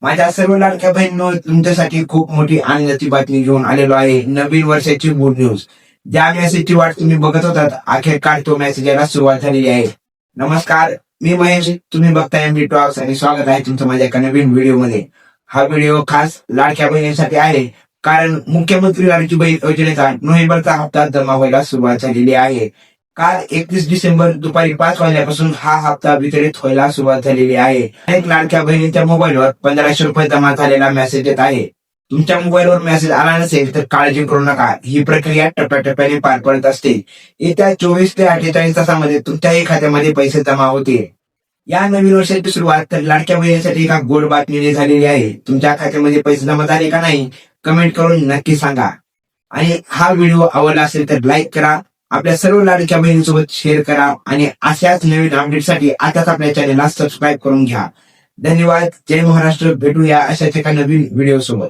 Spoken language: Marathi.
माझ्या सर्व लाडक्या बहिणींनो, तुमच्यासाठी खूप मोठी आनंदाची बातमी घेऊन आलेलो आहे. नवीन वर्षाची गुड न्यूज. ज्या मेसेजची वाट तुम्ही बघत होतात, अखेर काळ तो मेसेज यायला सुरुवात झालेली आहे. नमस्कार, मी महेश, तुम्ही बघताय एमडी टॉक्स आणि स्वागत आहे तुमचं माझ्या एका नवीन व्हिडिओमध्ये. हा व्हिडिओ खास लाडक्या बहिणींसाठी आहे, कारण मुख्यमंत्री लाडकी बहीण योजनेचा नोव्हेंबरचा हप्ता जमा व्हायला सुरुवात झालेली आहे. काल 31 डिसेंबर दुपारी 5 वाजल्यापासून हा हप्ता वितरित व्हायला सुरुवात झालेली आहे. अनेक लाडक्या बहिणींच्या मोबाईलवर 1500 रुपये जमा झालेला मेसेज येत आहे. तुमच्या मोबाईलवर मेसेज आला नसेल तर काळजी करू नका, ही प्रक्रिया टप्प्याटप्प्याने पार पडत असते. येत्या 24 ते 48 तासामध्ये तुमच्याही खात्यामध्ये पैसे जमा होतील. या नवीन वर्षाची सुरुवात तर लाडक्या बहिणीसाठी एका गोड बातमीने झालेली आहे. तुमच्या खात्यामध्ये पैसे जमा झाले का नाही, कमेंट करून नक्की सांगा. आणि हा व्हिडिओ आवडला असेल तर लाईक करा, आपल्या सर्व लाडक्या बहिणींसोबत शेअर करा आणि अशाच नवीन अपडेटसाठी आताच आपल्या चॅनेलला सबस्क्राईब करून घ्या. धन्यवाद. जय महाराष्ट्र. भेटूया अशाच एका नवीन व्हिडिओ सोबत.